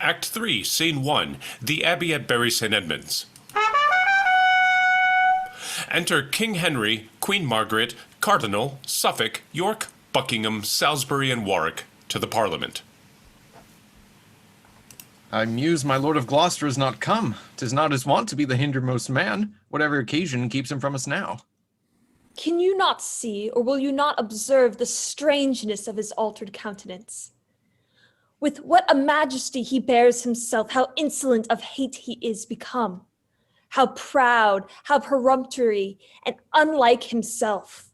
Act 3, Scene 1, The Abbey at Bury St. Edmunds. Enter King Henry, Queen Margaret, Cardinal, Suffolk, York, Buckingham, Salisbury, and Warwick to the Parliament. I muse my Lord of Gloucester is not come. 'Tis not his wont to be the hindermost man, whatever occasion keeps him from us now. Can you not see, or will you not observe the strangeness of his altered countenance? With what a majesty he bears himself, how insolent of hate he is become. How proud, how peremptory, and unlike himself.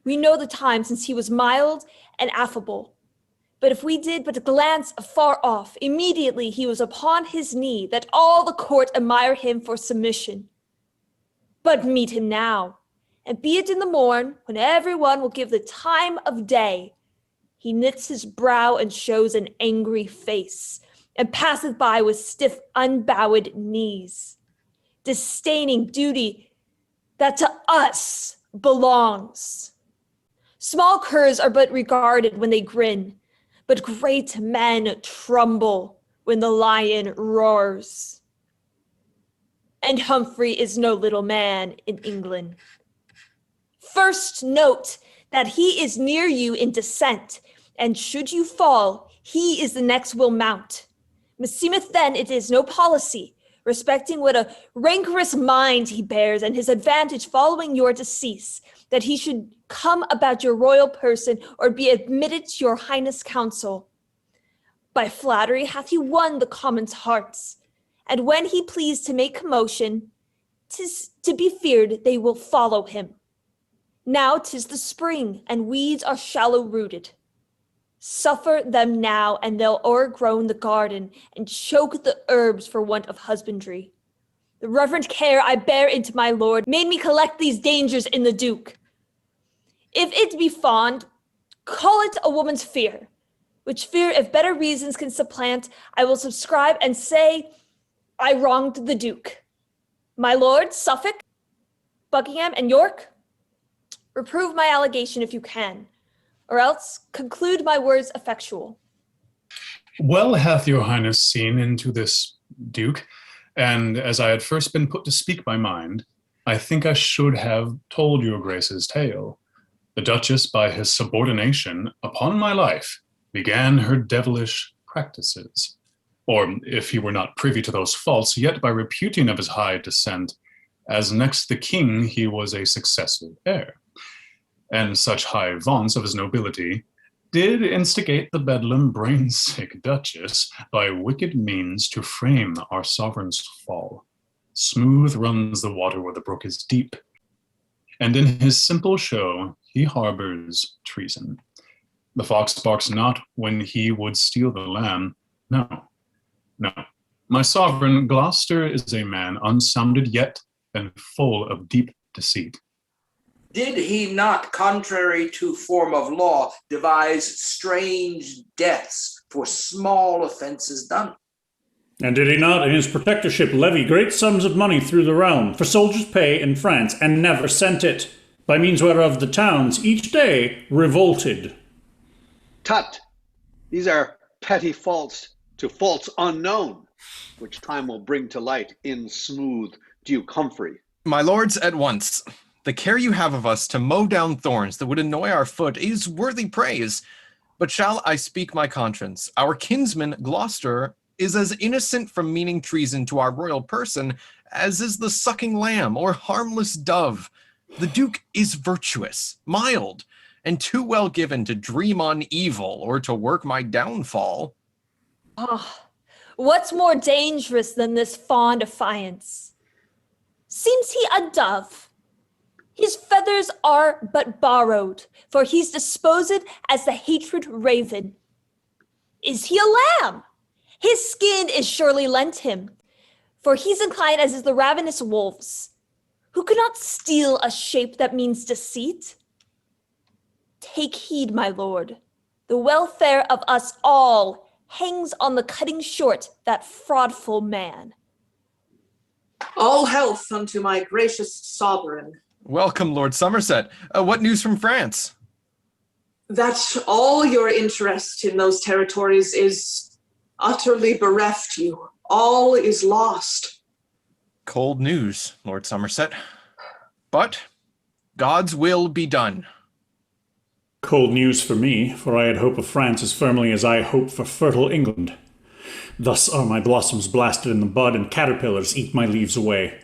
We know the time since he was mild and affable. But if we did but glance afar off, immediately he was upon his knee, that all the court admire him for submission. But meet him now, and be it in the morn, when every one will give the time of day, he knits his brow and shows an angry face, and passeth by with stiff, unbowed knees, disdaining duty that to us belongs. Small curs are but regarded when they grin, but great men tremble when the lion roars. And Humphrey is no little man in England. First note that he is near you in descent, and should you fall, he is the next will mount. Meseemeth then it is no policy, respecting what a rancorous mind he bears and his advantage following your decease, that he should come about your royal person or be admitted to your highness' council. By flattery hath he won the commons' hearts, and when he pleased to make commotion, 'tis to be feared they will follow him. Now 'tis the spring, and weeds are shallow-rooted. Suffer them now, and they'll o'ergrown the garden, and choke the herbs for want of husbandry. The reverent care I bear into my lord made me collect these dangers in the duke. If it be fond, call it a woman's fear, which fear, if better reasons can supplant, I will subscribe and say I wronged the duke. My lord, Suffolk, Buckingham, and York, reprove my allegation if you can, or else conclude my words effectual. Well hath your highness seen into this duke, and as I had first been put to speak my mind, I think I should have told your grace's tale. The Duchess, by his subordination, upon my life, began her devilish practices. Or, if he were not privy to those faults, yet by reputing of his high descent, as next the king he was a successive heir. And such high vaunts of his nobility did instigate the bedlam brain-sick Duchess by wicked means to frame our sovereign's fall. Smooth runs the water where the brook is deep, and in his simple show he harbors treason. The fox barks not when he would steal the lamb. No, no. My sovereign, Gloucester, is a man unsounded yet and full of deep deceit. Did he not, contrary to form of law, devise strange deaths for small offenses done? And did he not, in his protectorship, levy great sums of money through the realm for soldiers' pay in France, and never sent it, by means whereof the towns each day revolted? Tut! These are petty faults to faults unknown, which time will bring to light in smooth Duke Humphrey. My lords, at once. The care you have of us to mow down thorns that would annoy our foot is worthy praise. But shall I speak my conscience? Our kinsman, Gloucester, is as innocent from meaning treason to our royal person as is the sucking lamb or harmless dove. The Duke is virtuous, mild, and too well given to dream on evil or to work my downfall. What's more dangerous than this fond affiance? Seems he a dove? His feathers are but borrowed, for he's disposed as the hatred raven. Is he a lamb? His skin is surely lent him, for he's inclined as is the ravenous wolves, who could not steal a shape that means deceit. Take heed, my lord. The welfare of us all hangs on the cutting short that fraudful man. All health unto my gracious sovereign. Welcome, Lord Somerset. What news from France? That all your interest in those territories is utterly bereft you. All is lost. Cold news, Lord Somerset. But God's will be done. Cold news for me, for I had hope of France as firmly as I hope for fertile England. Thus are my blossoms blasted in the bud, and caterpillars eat my leaves away.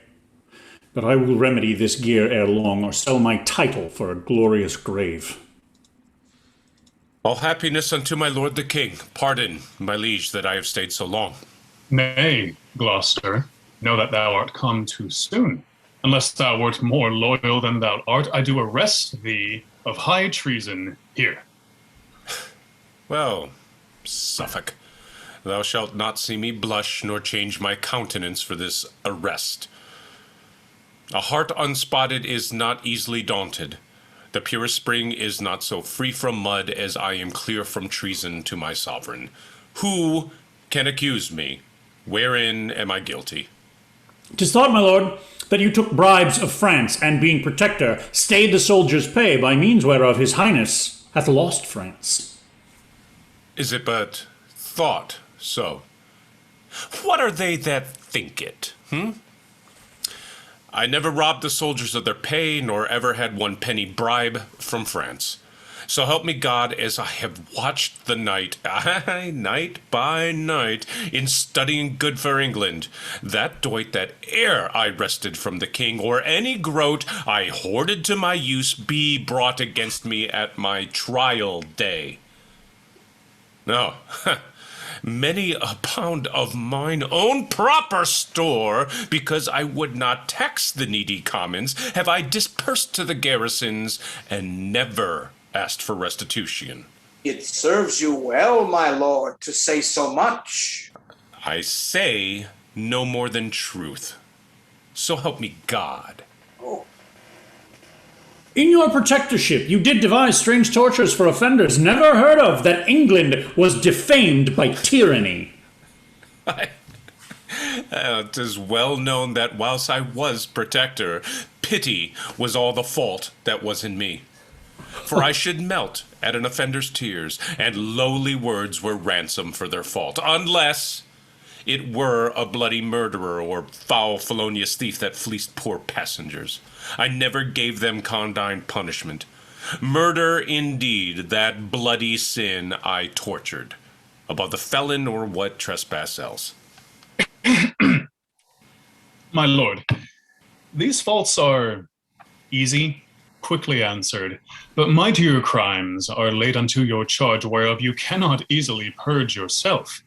But I will remedy this gear ere long, or sell my title for a glorious grave. All happiness unto my lord the king. Pardon, my liege, that I have stayed so long. Nay, Gloucester, know that thou art come too soon. Unless thou wert more loyal than thou art, I do arrest thee of high treason here. Well, Suffolk, thou shalt not see me blush nor change my countenance for this arrest. A heart unspotted is not easily daunted. The purest spring is not so free from mud as I am clear from treason to my sovereign. Who can accuse me? Wherein am I guilty? 'Tis thought, my lord, that you took bribes of France, and being protector, stayed the soldiers' pay, by means whereof his highness hath lost France. Is it but thought so? What are they that think it, I never robbed the soldiers of their pay, nor ever had 1 penny bribe from France. So help me God, as I have watched the night, aye, night by night, in studying good for England, that doit that ere I wrested from the king, or any groat I hoarded to my use, be brought against me at my trial day. No, many a pound of mine own proper store, because I would not tax the needy commons, have I dispersed to the garrisons, and never asked for restitution. It serves you well, my lord, to say so much. I say no more than truth. So help me God. Oh, In your protectorship, you did devise strange tortures for offenders never heard of, that England was defamed by tyranny. 'Tis well known that whilst I was protector, pity was all the fault that was in me. For I should melt at an offender's tears, and lowly words were ransom for their fault, unless it were a bloody murderer or foul felonious thief that fleeced poor passengers. I never gave them condign punishment. Murder, indeed, that bloody sin I tortured, above the felon or what trespass else. My lord, these faults are easy, quickly answered, but mightier crimes are laid unto your charge, whereof you cannot easily purge yourself.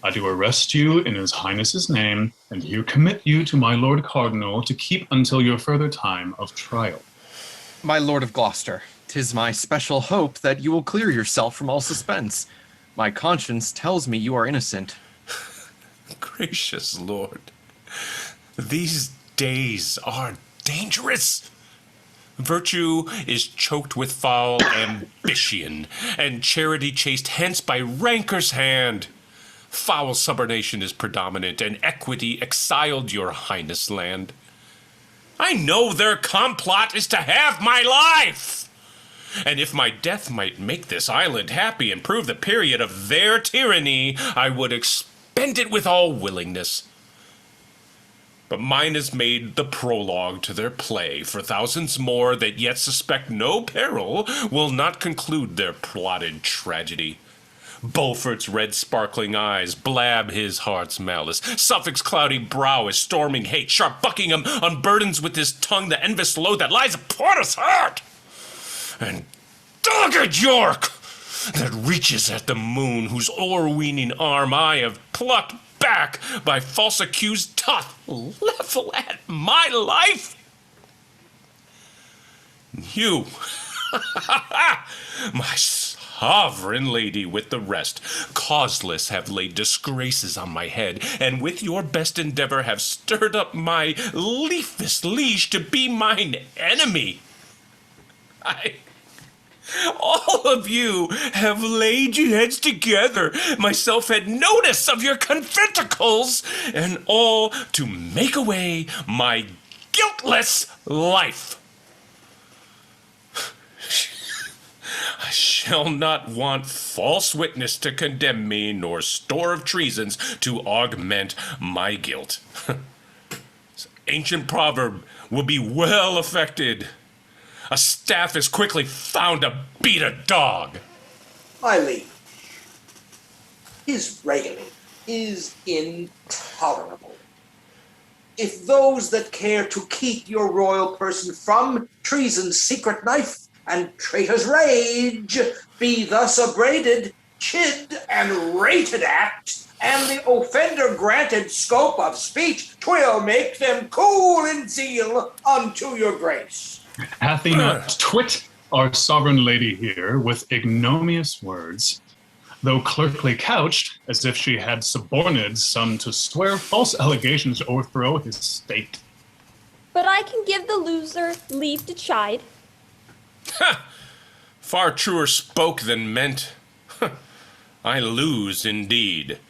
I do arrest you in his highness's name, and here commit you to my lord cardinal to keep until your further time of trial. My lord of Gloucester, 'tis my special hope that you will clear yourself from all suspense. My conscience tells me you are innocent. Gracious Lord, these days are dangerous. Virtue is choked with foul ambition, and charity chased hence by rancor's hand. Foul subordination is predominant, and equity exiled your highness land. I know their complot is to have my life, and if my death might make this island happy and prove the period of their tyranny, I would expend it with all willingness. But mine is made the prologue to their play, for thousands more that yet suspect no peril will not conclude their plotted tragedy. Beaufort's red sparkling eyes blab his heart's malice. Suffolk's cloudy brow is storming hate. Sharp Buckingham unburdens with his tongue the envious load that lies upon his heart. And dogged York, that reaches at the moon, whose o'erweening arm I have plucked back by false accused, doth level at my life. You, my sovereign lady, with the rest, causeless have laid disgraces on my head, and with your best endeavor have stirred up my leafest liege to be mine enemy. All of you have laid your heads together. Myself had notice of your conventicles, and all to make away my guiltless life. I I shall not want false witness to condemn me, nor store of treasons to augment my guilt. This ancient proverb will be well affected. A staff is quickly found to beat a dog. My liege, his railing is intolerable. If those that care to keep your royal person from treason's secret knife and traitor's rage be thus upbraided, chid, and rated at, and the offender granted scope of speech, 'twill make them cool in zeal unto your grace. Hath he not twit our sovereign lady here with ignominious words, though clerkly couched, as if she had suborned some to swear false allegations to overthrow his state? But I can give the loser leave to chide. Far truer spoke than meant. I lose indeed.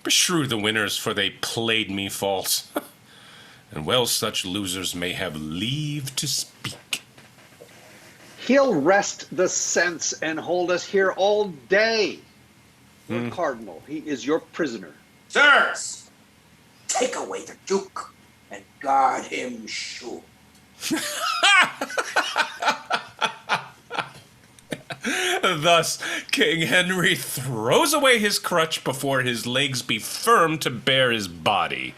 Beshrew the winners, for they played me false. And well such losers may have leave to speak. He'll wrest the sense and hold us here all day. Lord Cardinal, he is your prisoner. Sirs, take away the Duke and guard him sure. Thus King Henry throws away his crutch before his legs be firm to bear his body.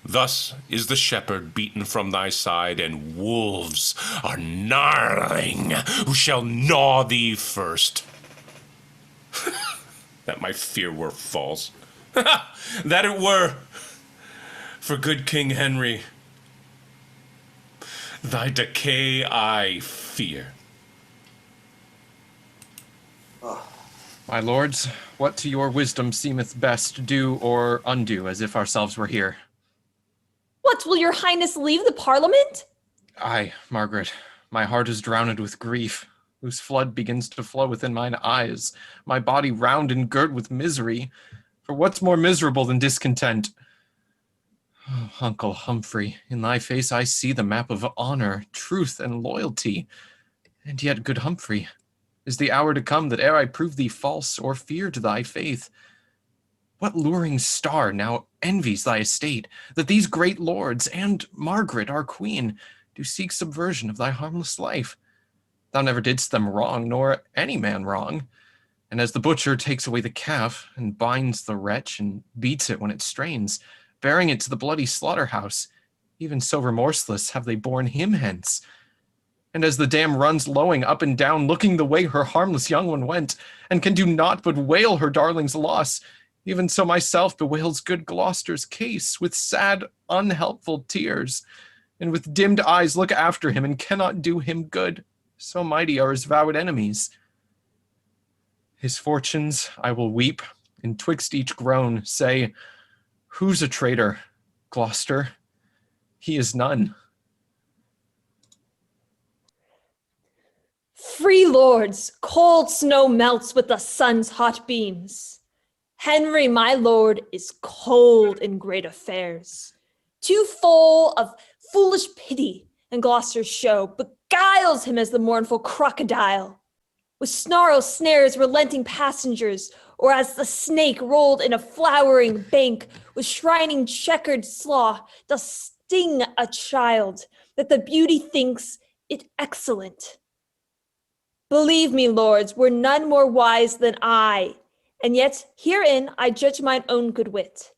Thus is the shepherd beaten from thy side, and wolves are gnarling who shall gnaw thee first. That my fear were false. That it were. For good King Henry, thy decay I fear. My lords, what to your wisdom seemeth best, do or undo, as if ourselves were here? What, will your highness leave the parliament? Aye, Margaret, my heart is drowned with grief, whose flood begins to flow within mine eyes, my body round and girt with misery. For what's more miserable than discontent? Oh, Uncle Humphrey, in thy face I see the map of honor, truth, and loyalty. And yet, good Humphrey, is the hour to come that ere I prove thee false or fear to thy faith? What luring star now envies thy estate, that these great lords and Margaret, our queen, do seek subversion of thy harmless life? Thou never didst them wrong, nor any man wrong. And as the butcher takes away the calf, and binds the wretch, and beats it when it strains, bearing it to the bloody slaughterhouse, even so remorseless have they borne him hence. And as the dam runs lowing up and down, looking the way her harmless young one went, and can do naught but wail her darling's loss, even so myself bewails good Gloucester's case with sad, unhelpful tears, and with dimmed eyes look after him and cannot do him good, so mighty are his vowed enemies. His fortunes I will weep, and twixt each groan say, who's a traitor, Gloucester? He is none. Free lords, cold snow melts with the sun's hot beams. Henry, my lord, is cold in great affairs. Too full of foolish pity, and Gloucester's show beguiles him as the mournful crocodile. With snarl snares relenting passengers, or as the snake rolled in a flowering bank, with shrining checkered slaw, does sting a child, that the beauty thinks it excellent. Believe me, lords, were none more wise than I, and yet herein I judge mine own good wit.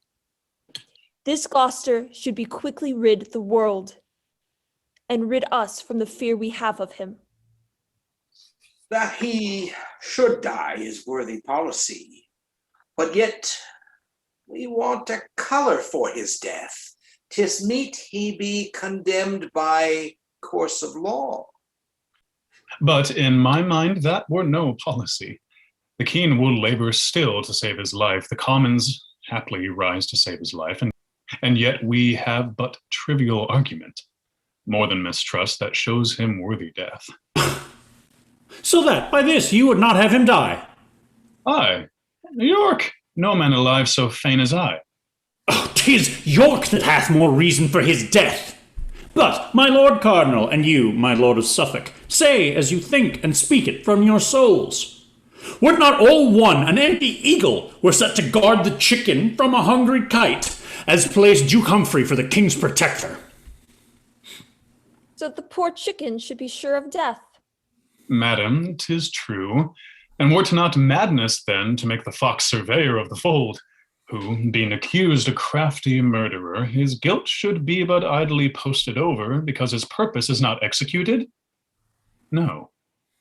This Gloucester should be quickly rid the world, and rid us from the fear we have of him. That he should die is worthy policy, but yet we want a color for his death. 'Tis meet he be condemned by course of law. But in my mind, that were no policy. The king will labor still to save his life. The commons haply rise to save his life, and yet we have but trivial argument, more than mistrust, that shows him worthy death. So that by this you would not have him die. Aye, York, no man alive so fain as I. Oh, 'tis York that hath more reason for his death. But, my Lord Cardinal, and you, my Lord of Suffolk, say as you think and speak it from your souls. Were it not all one, an empty eagle were set to guard the chicken from a hungry kite, as placed Duke Humphrey for the king's protector. So that the poor chicken should be sure of death. Madam, 'tis true. And were 't not madness then to make the fox surveyor of the fold, who, being accused a crafty murderer, his guilt should be but idly posted over, because his purpose is not executed? No,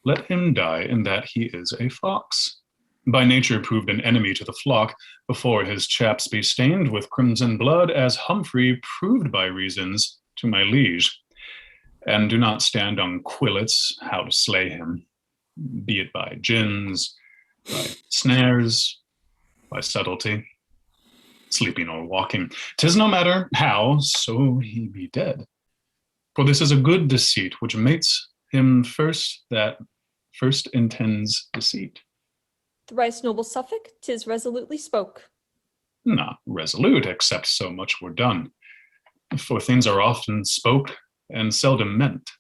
let him die in that he is a fox, by nature proved an enemy to the flock, before his chaps be stained with crimson blood, as Humphrey proved by reasons to my liege. And do not stand on quillets how to slay him, be it by gins, by snares, by subtlety, sleeping or walking. 'Tis no matter how, so he be dead. For this is a good deceit, which mates him first that first intends deceit. Thrice noble Suffolk, 'tis resolutely spoke. Not resolute, except so much were done. For things are often spoke and seldom meant.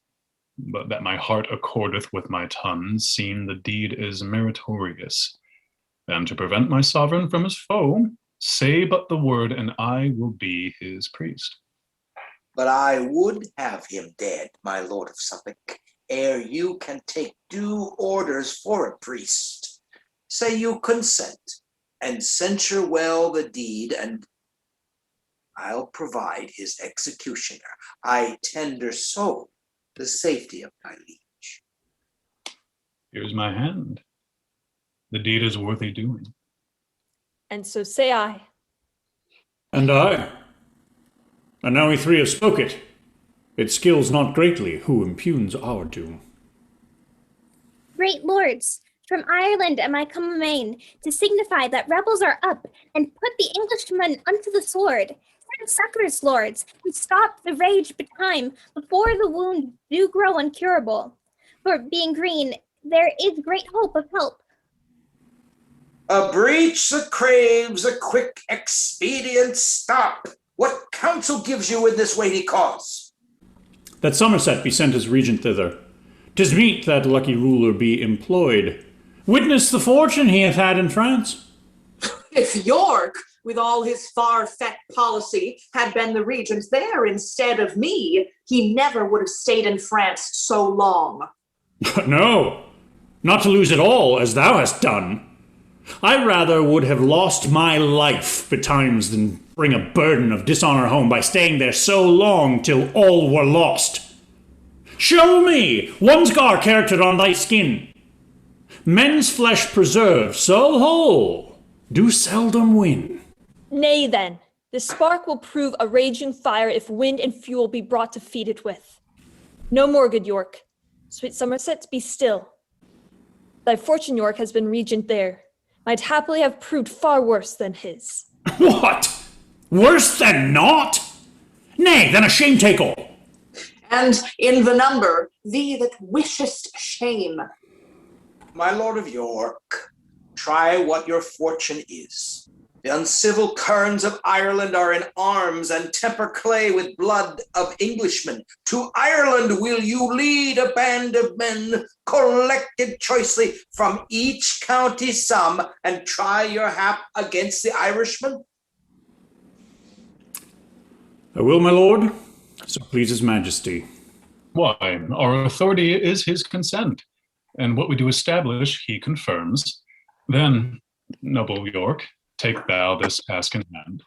But that my heart accordeth with my tongue, seeing the deed is meritorious. And to prevent my sovereign from his foe, say but the word, and I will be his priest. But I would have him dead, my Lord of Suffolk, ere you can take due orders for a priest. Say you consent, and censure well the deed, and I'll provide his executioner. I tender so the safety of my liege. Here's my hand. The deed is worthy doing. And so say I. And I. And now we three have spoke it. It skills not greatly who impugns our doom. Great lords, from Ireland am I come amain, to signify that rebels are up, and put the Englishmen unto the sword. Send succors, lords, and stop the rage betime, before the wound do grow uncurable. For being green, there is great hope of help. A breach that craves a quick expedient stop. What counsel gives you in this weighty cause? That Somerset be sent as regent thither. 'Tis meet that lucky ruler be employed. Witness the fortune he hath had in France. If York, with all his far-fetched policy, had been the regent there instead of me, he never would have stayed in France so long. No, not to lose it all, as thou hast done. I rather would have lost my life betimes than bring a burden of dishonor home by staying there so long till all were lost. Show me one scar charactered on thy skin. Men's flesh preserved so whole do seldom win. Nay then, the spark will prove a raging fire if wind and fuel be brought to feed it with. No more, good York. Sweet Somerset, be still. Thy fortune, York, has been regent there. Might happily have proved far worse than his. What? Worse than naught? Nay, then a shame take all. And in the number, thee that wishest shame. My Lord of York, try what your fortune is. The uncivil kerns of Ireland are in arms and temper clay with blood of Englishmen. To Ireland will you lead a band of men, collected choicely from each county some, and try your hap against the Irishmen? I will, my lord, so please his majesty. Why, our authority is his consent, and what we do establish he confirms. Then, noble York, take thou this task in hand.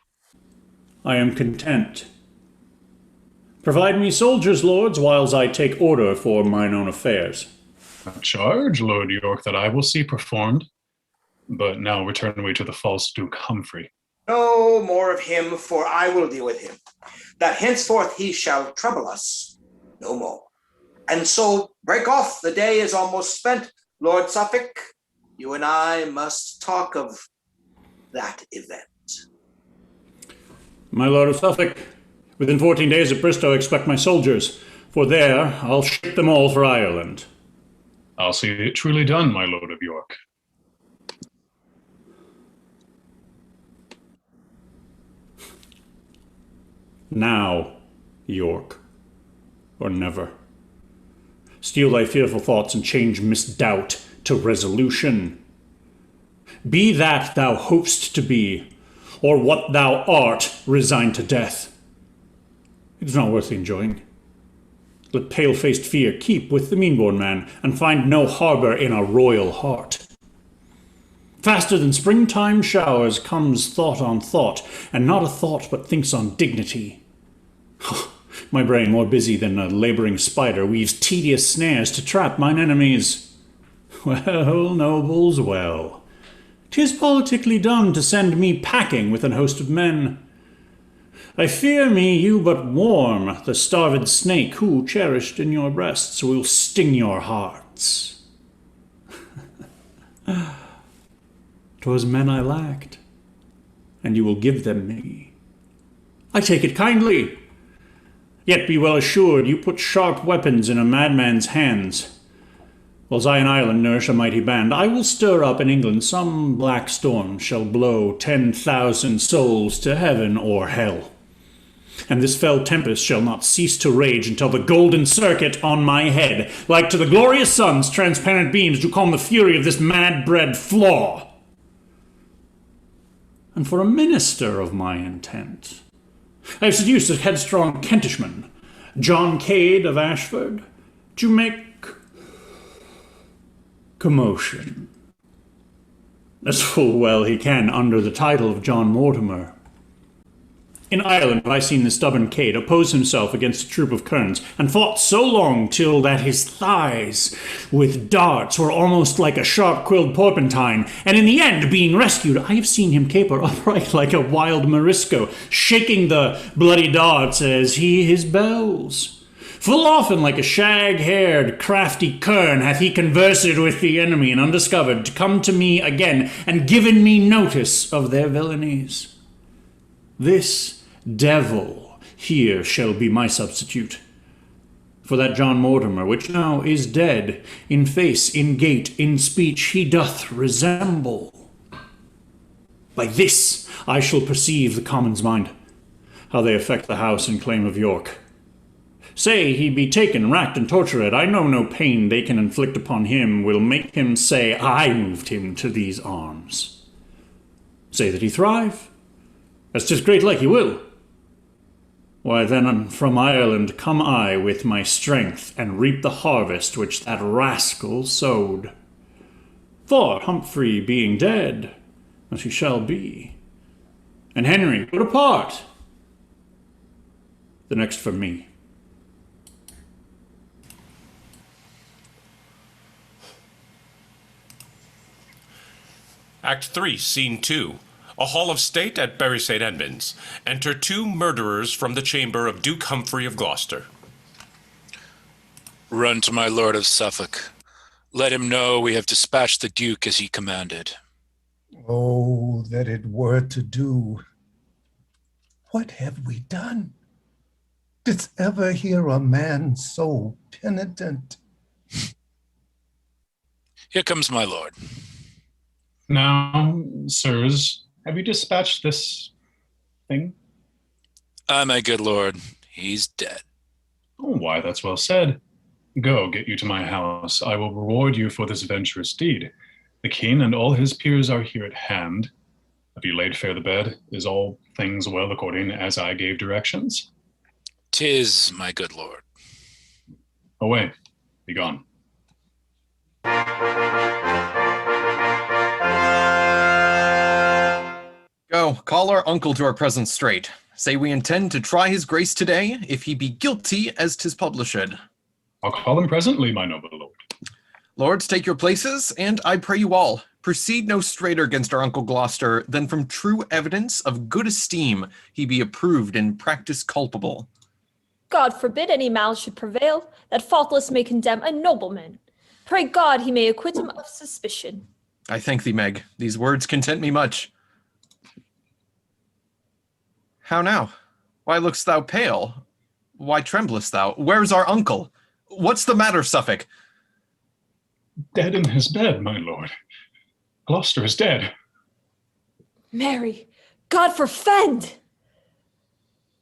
I am content. Provide me soldiers, lords, whiles I take order for mine own affairs. A charge, Lord York, that I will see performed. But now return we to the false Duke Humphrey. No more of him, for I will deal with him, that henceforth he shall trouble us no more. And so break off, the day is almost spent. Lord Suffolk, you and I must talk of that event. My lord of Suffolk, within 14 days at Bristow expect my soldiers, for there I'll ship them all for Ireland. I'll see it truly done, my Lord of York. Now, York. or never. Steel thy fearful thoughts and change misdoubt to resolution. Be that thou hopest to be, or what thou art resigned to death. It is not worth enjoying. Let pale-faced fear keep with the mean-born man, and find no harbour in a royal heart. Faster than springtime showers comes thought on thought, and not a thought but thinks on dignity. My brain, more busy than a labouring spider, weaves tedious snares to trap mine enemies. Well, nobles, well. 'Tis politically done to send me packing with an host of men. I fear me you but warm the starved snake who, cherished in your breasts, will sting your hearts. 'Twas men I lacked, and you will give them me. I take it kindly. Yet be well assured you put sharp weapons in a madman's hands. Whiles I in Ireland nourish a mighty band, I will stir up in England some black storm shall blow 10,000 souls to heaven or hell. And this fell tempest shall not cease to rage until the golden circuit on my head, like to the glorious sun's transparent beams, do calm the fury of this mad-bred flaw. And for a minister of my intent, I have seduced a headstrong Kentishman, John Cade of Ashford, to make commotion, as full well he can under the title of John Mortimer. In Ireland have I seen the stubborn Cade oppose himself against a troop of kerns, and fought so long till that his thighs with darts were almost like a sharp-quilled porpentine, and in the end, being rescued, I have seen him caper upright like a wild Morisco, shaking the bloody darts as he his bells. Full often like a shag-haired, crafty kern hath he conversed with the enemy, and undiscovered to come to me again, and given me notice of their villainies. This devil here shall be my substitute. For that John Mortimer, which now is dead, in face, in gait, in speech, he doth resemble. By this I shall perceive the commons' mind, how they affect the house and claim of York. Say he be taken, racked, and tortured, I know no pain they can inflict upon him will make him say I moved him to these arms. Say that he thrive, as 'tis great like he will. Why then from Ireland come I with my strength, and reap the harvest which that rascal sowed. For Humphrey being dead, as he shall be, and Henry put apart, the next for me. Act 3, Scene 2. A hall of state at Bury St. Edmunds. Enter two murderers from the chamber of Duke Humphrey of Gloucester. Run to my lord of Suffolk. Let him know we have dispatched the Duke as he commanded. Oh, that it were to do. What have we done? Didst ever hear a man so penitent? Here comes my lord. Now, sirs, have you dispatched this thing? My good lord, he's dead. Oh, why, that's well said. Go, get you to my house. I will reward you for this venturous deed. The king and all his peers are here at hand. Have you laid fair the bed? Is all things well according as I gave directions? 'Tis, my good lord. Away, be gone. Go, call our uncle to our presence straight. Say we intend to try his grace today, if he be guilty as 'tis published. I'll call him presently, my noble lord. Lords, take your places, and I pray you all, proceed no straighter against our uncle Gloucester than from true evidence of good esteem he be approved and practice culpable. God forbid any malice should prevail, that faultless may condemn a nobleman. Pray God he may acquit him of suspicion. I thank thee, Meg. These words content me much. How now? Why look'st thou pale? Why tremblest thou? Where's our uncle? What's the matter, Suffolk? Dead in his bed, my lord. Gloucester is dead. Mary, God forfend!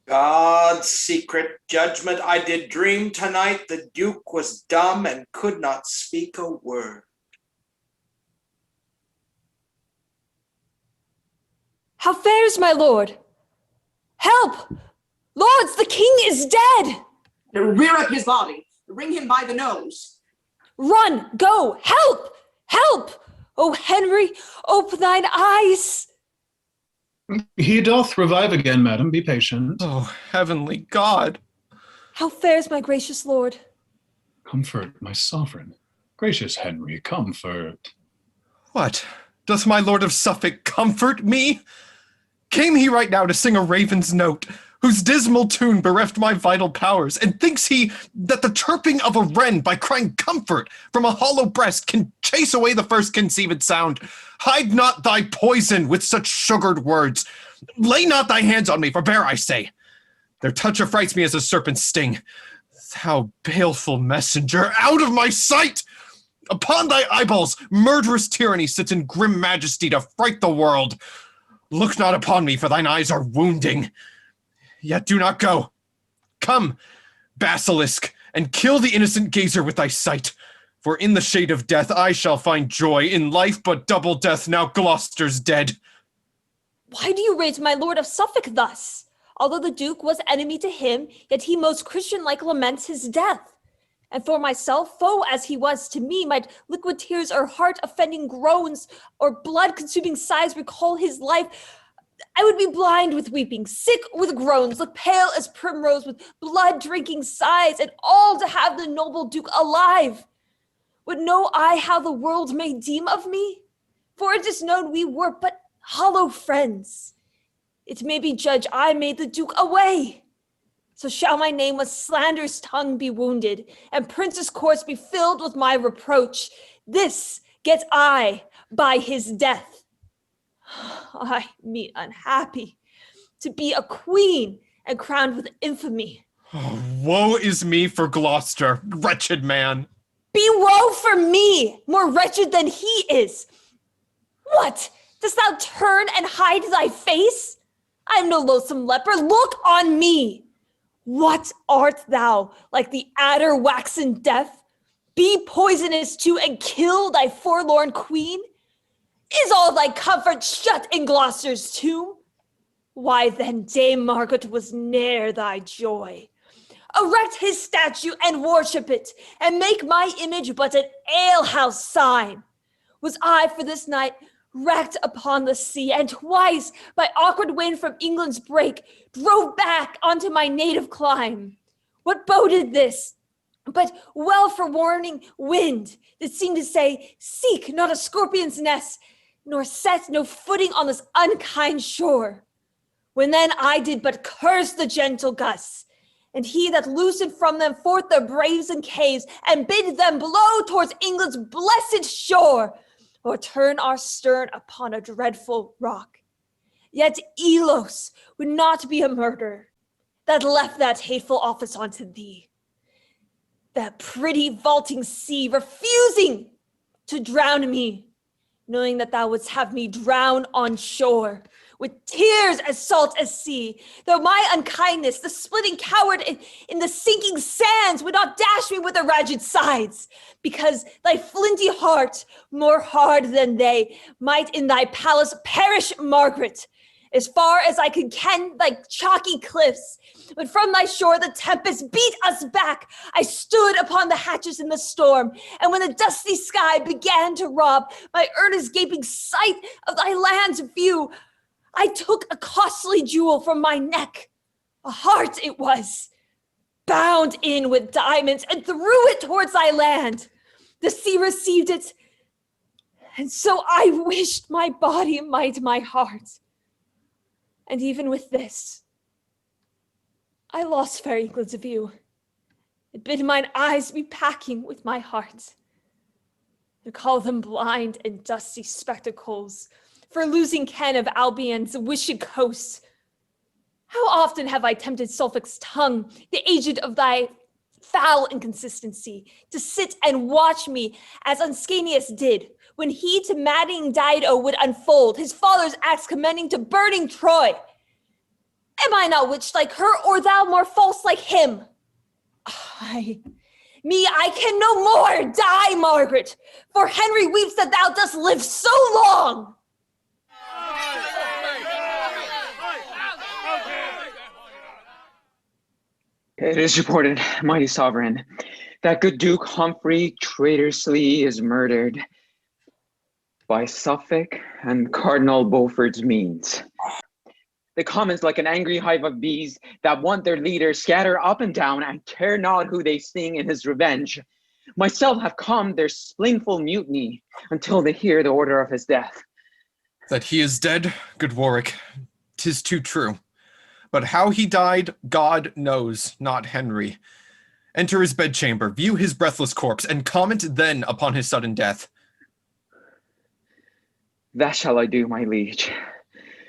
God's secret judgment, I did dream tonight the Duke was dumb and could not speak a word. How fares my lord? Help! Lords, the king is dead! Rear up his body. Wring him by the nose. Run, go, help, help! O Henry, open thine eyes. He doth revive again, madam. Be patient. Oh, heavenly God. How fares my gracious lord? Comfort, my sovereign. Gracious Henry, comfort. What? Doth my lord of Suffolk comfort me? Came he right now to sing a raven's note, whose dismal tune bereft my vital powers, and thinks he that the chirping of a wren by crying comfort from a hollow breast can chase away the first conceived sound? Hide not thy poison with such sugared words. Lay not thy hands on me, forbear, I say. Their touch affrights me as a serpent's sting. Thou baleful messenger, out of my sight! Upon thy eyeballs, murderous tyranny sits in grim majesty to fright the world. Look not upon me, for thine eyes are wounding. Yet do not go. Come, basilisk, and kill the innocent gazer with thy sight. For in the shade of death I shall find joy in life, but double death now Gloucester's dead. Why do you rate my lord of Suffolk thus? Although the Duke was enemy to him, yet he most Christian-like laments his death. And for myself, foe as he was to me, might liquid tears or heart-offending groans or blood-consuming sighs recall his life, I would be blind with weeping, sick with groans, look pale as primrose with blood-drinking sighs, and all to have the noble Duke alive. Would know I how the world may deem of me? For it is known we were but hollow friends. It may be judged I made the Duke away. So shall my name with slander's tongue be wounded, and prince's courts be filled with my reproach. This get I by his death. I, me unhappy, to be a queen and crowned with infamy. Oh, woe is me for Gloucester, wretched man. Be woe for me, more wretched than he is. What? Dost thou turn and hide thy face? I am no loathsome leper. Look on me. What art thou, like the adder waxen deaf? Be poisonous too and kill thy forlorn queen? Is all thy comfort shut in Gloucester's tomb? Why then Dame Margaret was ne'er thy joy. Erect his statue and worship it, and make my image but an alehouse sign. Was I for this night wrecked upon the sea, and twice by awkward wind from England's break drove back onto my native clime? What boded this? But well forewarning wind that seemed to say, seek not a scorpion's nest, nor set no footing on this unkind shore. When then I did but curse the gentle gusts, and he that loosened from them forth their braves and caves, and bid them blow towards England's blessed shore, or turn our stern upon a dreadful rock. Yet Elos would not be a murderer that left that hateful office unto thee. That pretty vaulting sea refusing to drown me, knowing that thou wouldst have me drown on shore, with tears as salt as sea, though my unkindness, the splitting coward in the sinking sands, would not dash me with the ragged sides, because thy flinty heart, more hard than they, might in thy palace perish, Margaret, as far as I could ken thy chalky cliffs. When from thy shore the tempest beat us back, I stood upon the hatches in the storm, and when the dusty sky began to rob my earnest gaping sight of thy land's view, I took a costly jewel from my neck, a heart it was, bound in with diamonds, and threw it towards thy land. The sea received it, and so I wished my body might my heart. And even with this, I lost fair England's view. It bid mine eyes be packing with my heart, to call them blind and dusty spectacles, for losing ken of Albion's wished coast. How often have I tempted Suffolk's tongue, the agent of thy foul inconsistency, to sit and watch me as Ascanius did, when he to maddening Dido would unfold his father's acts commending to burning Troy. Am I not witch like her, or thou more false like him? I can no more die, Margaret, for Henry weeps that thou dost live so long. It is reported, mighty sovereign, that good Duke Humphrey traitorously is murdered by Suffolk and Cardinal Beaufort's means. The commons, like an angry hive of bees that want their leader, scatter up and down and care not who they sting in his revenge. Myself have calmed their spleenful mutiny until they hear the order of his death. That he is dead, good Warwick, 'tis too true. But how he died, God knows, not Henry. Enter his bedchamber, view his breathless corpse, and comment then upon his sudden death. That shall I do, my liege.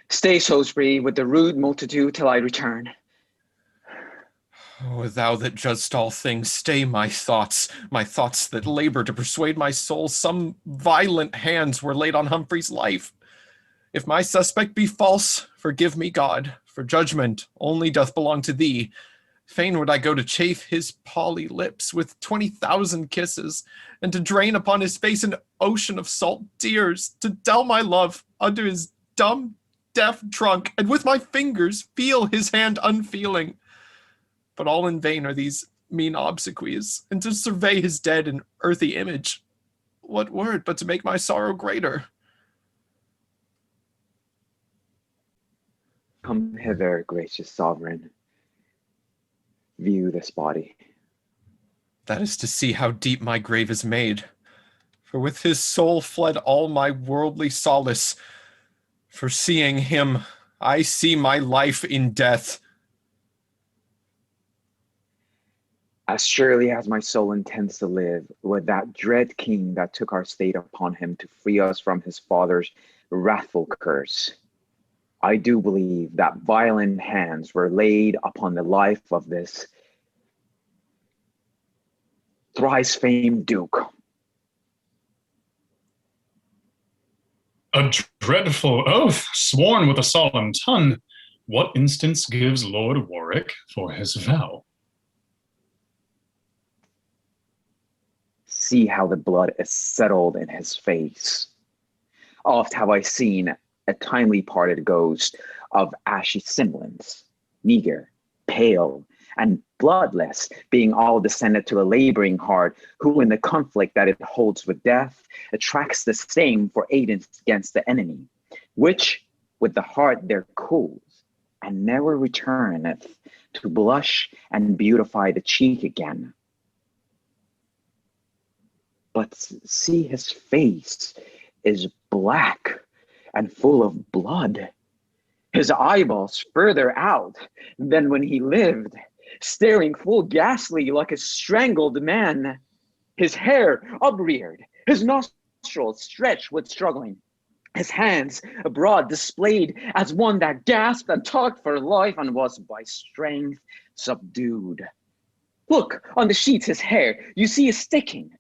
Stay, Salisbury, with the rude multitude till I return. O thou that judgest all things, stay my thoughts that labor to persuade my soul some violent hands were laid on Humphrey's life. If my suspect be false, forgive me, God, for judgment only doth belong to thee. Fain would I go to chafe his pawly lips with 20,000 kisses, and to drain upon his face an ocean of salt tears, to tell my love under his dumb, deaf trunk, and with my fingers feel his hand unfeeling. But all in vain are these mean obsequies, and to survey his dead and earthy image. What word but to make my sorrow greater? Come hither, gracious sovereign. View this body. That is to see how deep my grave is made. For with his soul fled all my worldly solace. For seeing him, I see my life in death. As surely as my soul intends to live, with that dread king that took our state upon him to free us from his father's wrathful curse, I do believe that violent hands were laid upon the life of this thrice famed Duke. A dreadful oath, sworn with a solemn tongue. What instance gives Lord Warwick for his vow? See how the blood is settled in his face. Oft have I seen a timely parted ghost of ashy semblance, meager, pale, and bloodless, being all descended to a laboring heart, who in the conflict that it holds with death, attracts the same for aidance against the enemy, which with the heart there cools, and never returneth to blush and beautify the cheek again. But see, his face is black and full of blood. His eyeballs further out than when he lived, staring full ghastly like a strangled man. His hair upreared, his nostrils stretched with struggling, his hands abroad displayed as one that gasped and tugged for life and was by strength subdued. Look on the sheets his hair, you see is sticking.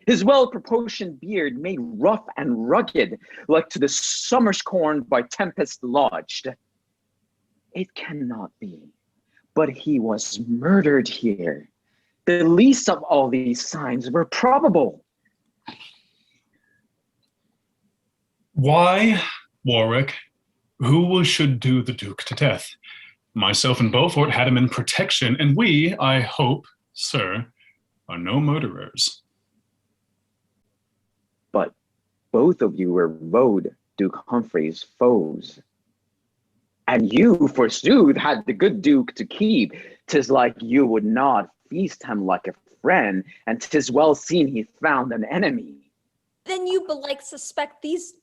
His well-proportioned beard made rough and rugged, like to the summer's corn by tempest lodged. It cannot be, but he was murdered here. The least of all these signs were probable. Why, Warwick, who should do the Duke to death? Myself and Beaufort had him in protection, and we, I hope, sir, are no murderers. But both of you were vowed Duke Humphrey's foes. And you, forsooth, had the good Duke to keep. 'Tis like you would not feast him like a friend, and 'tis well seen he found an enemy. Then you belike suspect these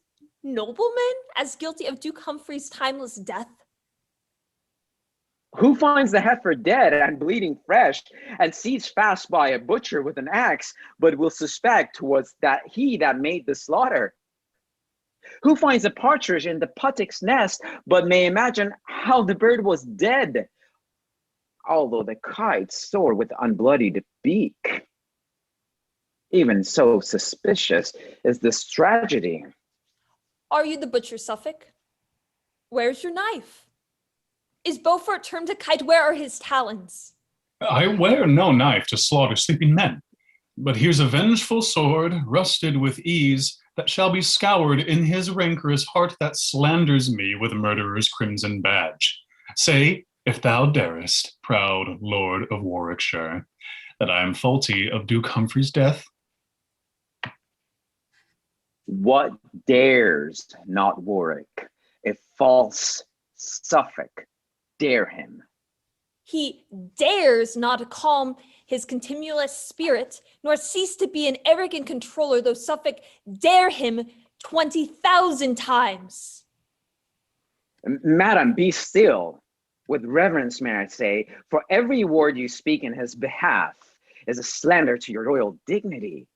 noblemen as guilty of Duke Humphrey's timeless death? Who finds the heifer dead and bleeding fresh, and sees fast by a butcher with an axe, but will suspect 'twas that he that made the slaughter? Who finds a partridge in the puttock's nest, but may imagine how the bird was dead, although the kite soared with unbloodied beak? Even so suspicious is this tragedy. Are you the butcher, Suffolk? Where's your knife? Is Beaufort turned to kite? Where are his talons? I wear no knife to slaughter sleeping men, but here's a vengeful sword, rusted with ease, that shall be scoured in his rancorous heart that slanders me with murderer's crimson badge. Say, if thou darest, proud Lord of Warwickshire, that I am faulty of Duke Humphrey's death. What dares not Warwick, if false Suffolk dare him? He dares not calm his continuous spirit, nor cease to be an arrogant controller, though Suffolk dare him 20,000 times. Madam, be still. With reverence, may I say, for every word you speak in his behalf is a slander to your royal dignity.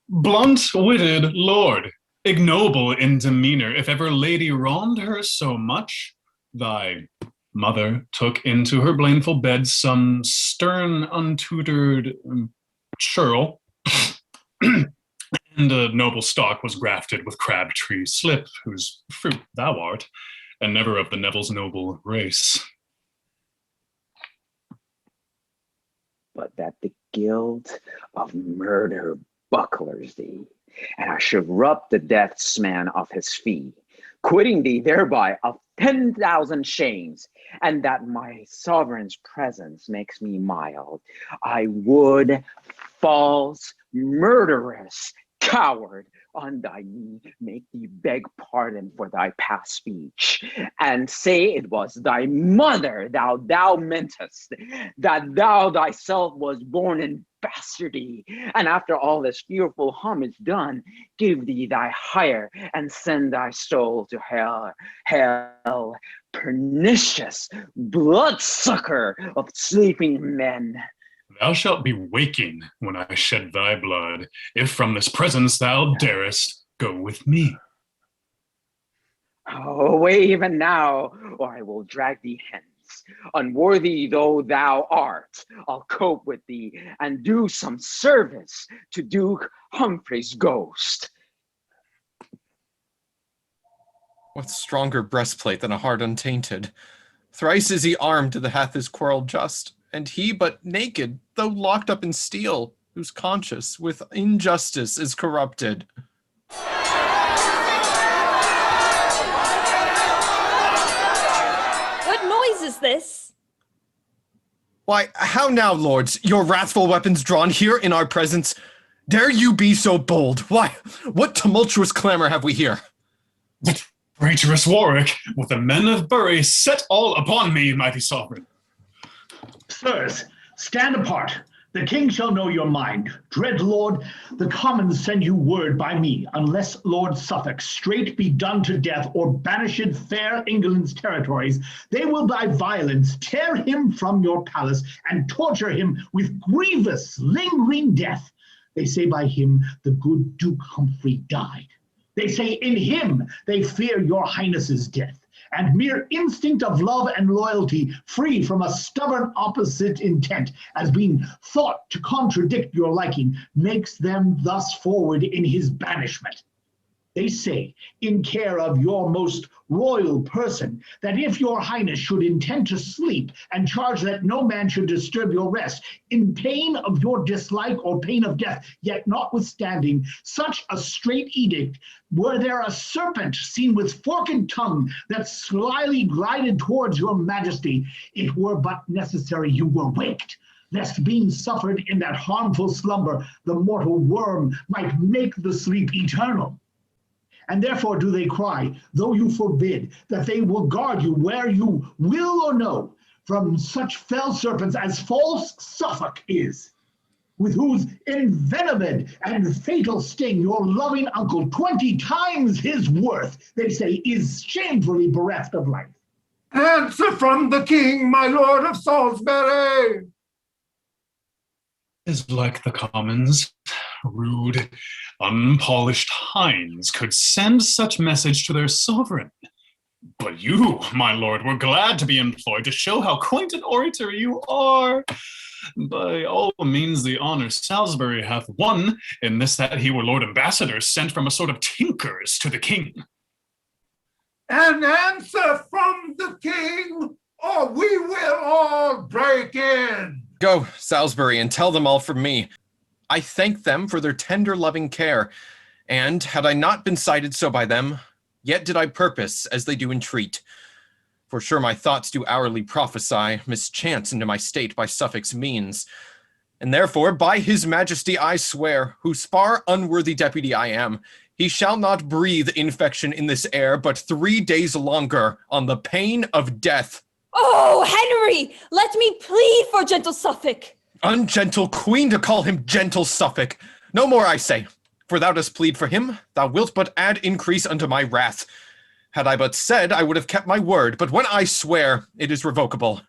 Blunt-witted lord, ignoble in demeanor, if ever lady wronged her so much, thy mother took into her blameful bed some stern, untutored churl, and a noble stock was grafted with Crabtree slip, whose fruit thou art, and never of the Neville's noble race. But that the guilt of murder bucklers thee, and I should rub the deathsman of his fee, quitting thee thereby of 10,000 shames, and that my sovereign's presence makes me mild, I would, false, murderous, coward, on thy knee make thee beg pardon for thy past speech, and say it was thy mother thou mentest, that thou thyself was born in bastardy, and after all this fearful homage done, give thee thy hire and send thy soul to hell, pernicious bloodsucker of sleeping men. Thou shalt be waking when I shed thy blood, if from this presence thou darest go with me. Away even now, or I will drag thee hence. Unworthy though thou art, I'll cope with thee and do some service to Duke Humphrey's ghost. What stronger breastplate than a heart untainted? Thrice is he armed that hath his quarrel just, and he but naked, though locked up in steel, whose conscience with injustice is corrupted. What noise is this? Why, how now, lords, your wrathful weapons drawn here in our presence? Dare you be so bold? Why, what tumultuous clamor have we here? Traitorous Warwick, with the men of Bury, set all upon me, mighty sovereign. Sirs, stand apart. The king shall know your mind. Dread lord, the commons send you word by me, unless Lord Suffolk straight be done to death or banished fair England's territories, they will by violence tear him from your palace and torture him with grievous lingering death. They say by him the good Duke Humphrey died. They say in him they fear your highness's death. And mere instinct of love and loyalty, free from a stubborn opposite intent, as being thought to contradict your liking, makes them thus forward in his banishment. They say, in care of your most royal person, that if your highness should intend to sleep and charge that no man should disturb your rest, in pain of your dislike or pain of death, yet notwithstanding such a strait edict, were there a serpent seen with forked tongue that slyly glided towards your majesty, it were but necessary you were waked, lest being suffered in that harmful slumber, the mortal worm might make the sleep eternal. And therefore do they cry, though you forbid, that they will guard you where you will or no, from such fell serpents as false Suffolk is, with whose envenomed and fatal sting your loving uncle, 20 times his worth, they say, is shamefully bereft of life. Answer from the king, my lord of Salisbury! Is like the commons, rude, unpolished hinds could send such message to their sovereign. But you, my lord, were glad to be employed to show how quaint an orator you are. By all means the honor Salisbury hath won, in this that he were lord ambassador sent from a sort of tinkers to the king. An answer from the king, or we will all break in. Go, Salisbury, and tell them all from me. I thank them for their tender loving care, and had I not been cited so by them, yet did I purpose as they do entreat. For sure my thoughts do hourly prophesy mischance into my state by Suffolk's means. And therefore by his majesty I swear, whose far unworthy deputy I am, he shall not breathe infection in this air but 3 days longer on the pain of death. Oh, Henry, let me plead for gentle Suffolk. Ungentle queen to call him gentle Suffolk. No more I say, for thou dost plead for him, thou wilt but add increase unto my wrath. Had I but said, I would have kept my word, but when I swear, it is revocable.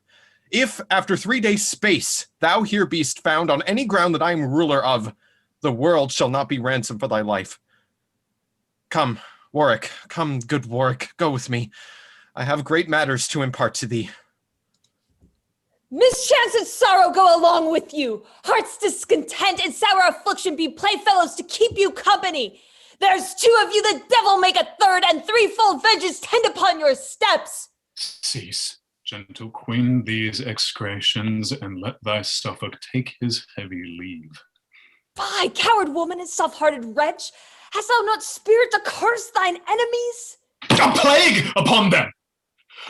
If, after 3 days' space, thou here beest found on any ground that I am ruler of, the world shall not be ransom for thy life. Come, Warwick, come, good Warwick, go with me. I have great matters to impart to thee. Mischance and sorrow go along with you. Heart's discontent and sour affliction be playfellows to keep you company. There's 2 of you, the devil make a 3rd, and 3-fold vengeance tend upon your steps. Cease, gentle queen, these execrations, and let thy Suffolk take his heavy leave. By coward woman and soft-hearted wretch, hast thou not spirit to curse thine enemies? A plague upon them!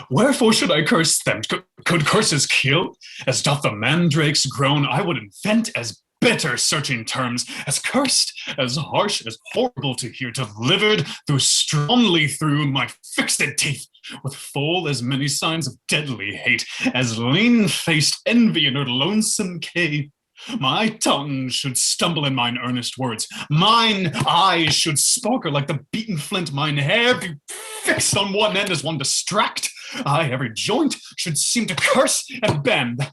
Wherefore should I curse them? Could curses kill? As doth the mandrake's groan, I would invent as bitter searching terms, as cursed, as harsh, as horrible to hear, delivered strongly through my fixed teeth, with full as many signs of deadly hate, as lean-faced envy in her lonesome cave. My tongue should stumble in mine earnest words, mine eyes should sparkle like the beaten flint, mine hair be fixed on one end as one distract. Aye, every joint should seem to curse and bend,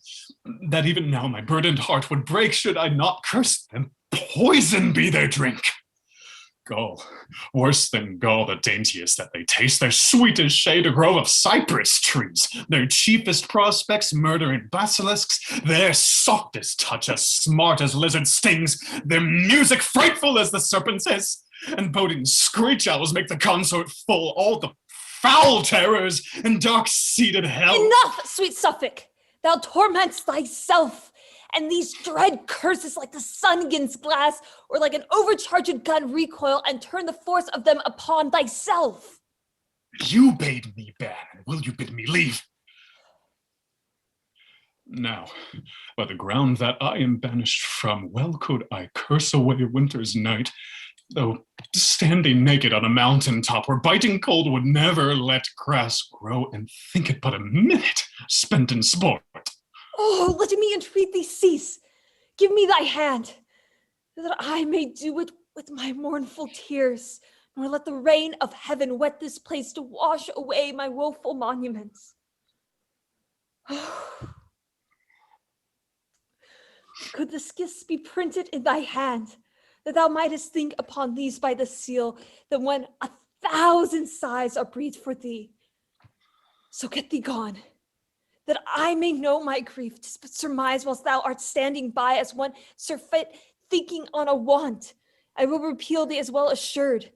that even now my burdened heart would break should I not curse them. Poison be their drink. Gall, worse than gall, the daintiest that they taste, their sweetest shade a grove of cypress trees, their chiefest prospects murdering basilisks, their softest touch as smart as lizard stings, their music frightful as the serpent's hiss, and boding screech owls make the consort full, all the foul terrors and dark-seated hell. Enough, sweet Suffolk! Thou torments thyself, and these dread curses like the sun against glass, or like an overcharged gun recoil and turn the force of them upon thyself. You bade me ban, and will you bid me leave? Now, by the ground that I am banished from, well could I curse away winter's night, though standing naked on a mountain top where biting cold would never let grass grow, and think it but a minute spent in sport. Oh, let me entreat thee cease. Give me thy hand, that I may do it with my mournful tears, nor let the rain of heaven wet this place to wash away my woeful monuments. Could this kiss be printed in thy hand, that thou mightest think upon these by the seal, that when 1,000 sighs are breathed for thee. So get thee gone, that I may know my grief, to surmise whilst thou art standing by as one surfeit thinking on a want. I will repeal thee as well assured,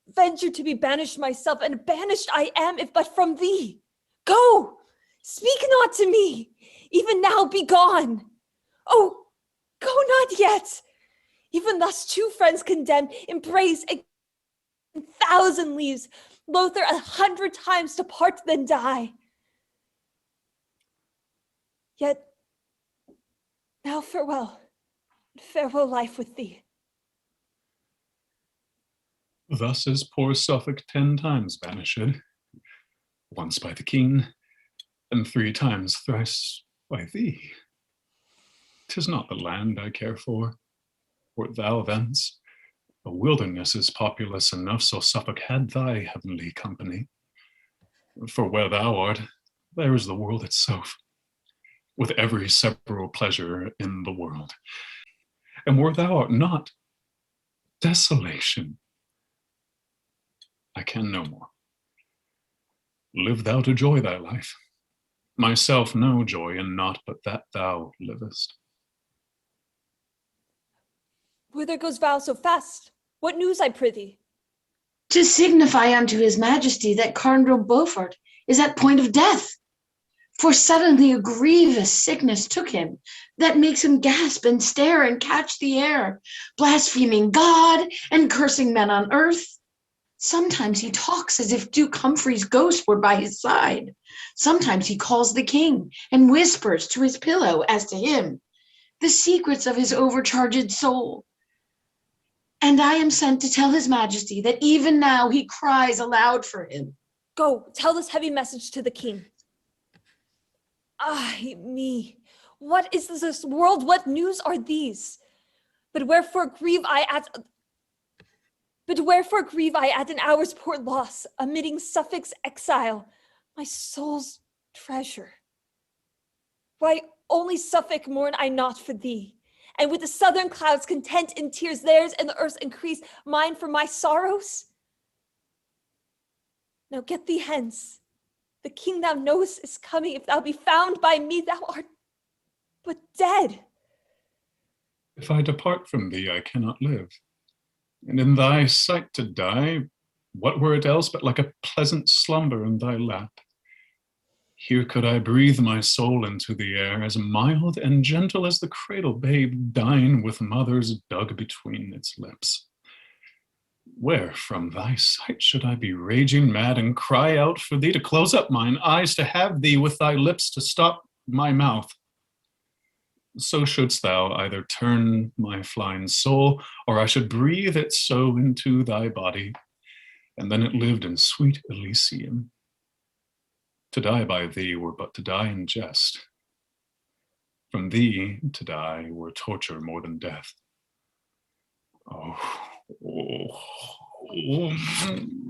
venture to be banished myself, and banished I am if but from thee. Go, speak not to me, even now be gone. Oh, go not yet. Even thus 2 friends condemned, embrace 1,000 leaves, loather 100 times to part than die. Yet, now farewell, farewell life with thee. Thus is poor Suffolk 10 times banished, once by the king, and 3 times thrice by thee. 'Tis not the land I care for, or thou thence. A wilderness is populous enough, so Suffolk had thy heavenly company. For where thou art, there is the world itself, with every several pleasure in the world. And where thou art not, desolation. I can no more. Live thou to joy thy life. Myself no joy in naught but that thou livest. Whither goes Val so fast? What news, I prithee? to signify unto his majesty that Cardinal Beaufort is at point of death. For suddenly a grievous sickness took him that makes him gasp and stare and catch the air, blaspheming God and cursing men on earth. Sometimes he talks as if Duke Humphrey's ghost were by his side. Sometimes he calls the king and whispers to his pillow as to him the secrets of his overcharged soul. And I am sent to tell his majesty that even now he cries aloud for him. Go, tell this heavy message to the king. Ay me, what is this world? What news are these? But wherefore grieve I at an hour's poor loss, amiding Suffolk's exile, my soul's treasure? Why, only Suffolk mourn I not for thee, and with the southern clouds content in tears theirs and the earth's increase, mine for my sorrows? Now get thee hence. The king thou knowest is coming. If thou be found by me, thou art but dead. If I depart from thee, I cannot live. And in thy sight to die, what were it else but like a pleasant slumber in thy lap? Here could I breathe my soul into the air, as mild and gentle as the cradle babe dying with mother's dug between its lips. Where from thy sight should I be raging mad and cry out for thee to close up mine eyes, to have thee with thy lips to stop my mouth? So shouldst thou either turn my flying soul, or I should breathe it so into thy body, and then it lived in sweet Elysium. To die by thee were but to die in jest. From thee to die were torture more than death.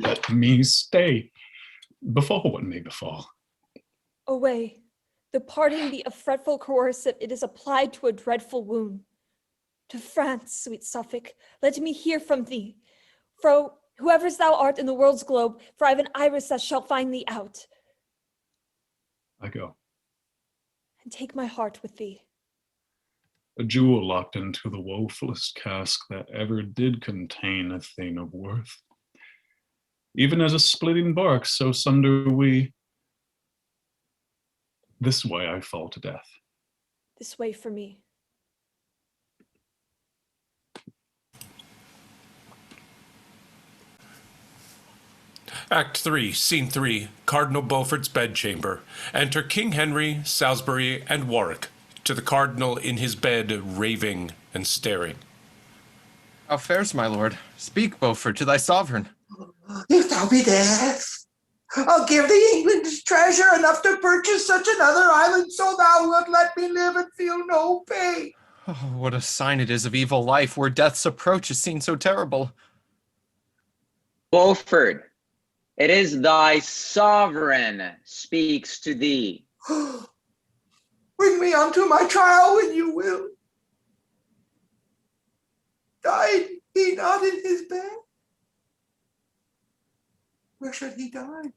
Let me stay, befall what may befall. Away, departing be a fretful coercive, it is applied to a dreadful wound. To France, sweet Suffolk, let me hear from thee. For whoever thou art in the world's globe, for I've an iris that shall find thee out. I go. And take my heart with thee. A jewel locked into the woefulest cask that ever did contain a thing of worth. Even as a splitting bark, so sunder we. This way I fall to death. This way for me. Act 3, Scene 3, Cardinal Beaufort's bedchamber. Enter King Henry, Salisbury, and Warwick, to the cardinal in his bed, raving and staring. How fares, my lord? Speak, Beaufort, to thy sovereign. If thou be dead, I'll give thee England's treasure enough to purchase such another island, so thou wilt let me live and feel no pain. Oh, what a sign it is of evil life, where death's approach is seen so terrible. Beaufort, it is thy sovereign speaks to thee. Bring me unto my trial when you will. Died he not in his bed? Where should he die?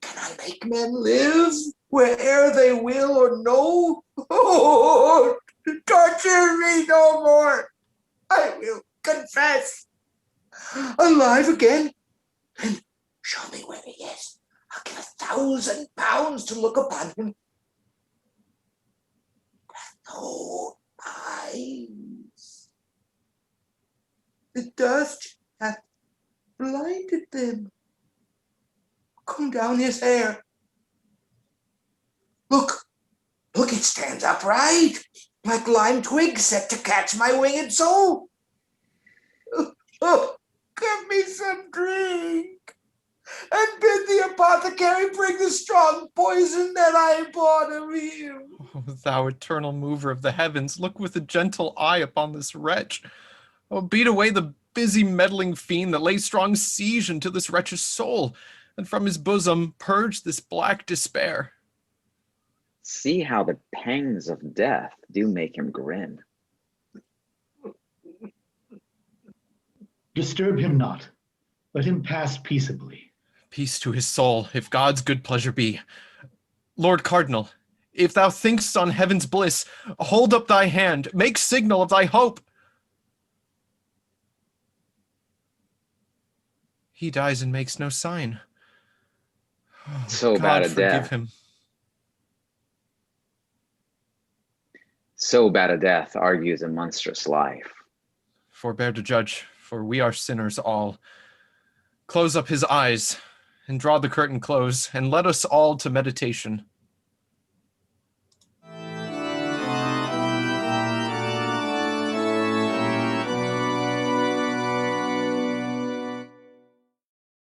Can I make men live where'er they will or no? Oh, torture me no more. I will confess. Alive again? Then show me where he is. I'll give £1,000 to look upon him. No eyes. The dust hath blinded them. Comb down his hair. Look, it stands upright, like lime twigs set to catch my winged soul. Oh, give me some drink, and bid the apothecary bring the strong poison that I bought of him. Oh, thou eternal mover of the heavens, look with a gentle eye upon this wretch. Oh, beat away the busy meddling fiend that lays strong siege into this wretch's soul, and from his bosom purge this black despair. See how the pangs of death do make him grin. Disturb him not. Let him pass peaceably. Peace to his soul, if God's good pleasure be. Lord Cardinal, if thou think'st on heaven's bliss, hold up thy hand, make signal of thy hope. He dies and makes no sign. Oh, So God, bad a forgive death. him. So bad a death argues a monstrous life. Forbear to judge, for we are sinners all. Close up his eyes, and draw the curtain close, and let us all to meditation.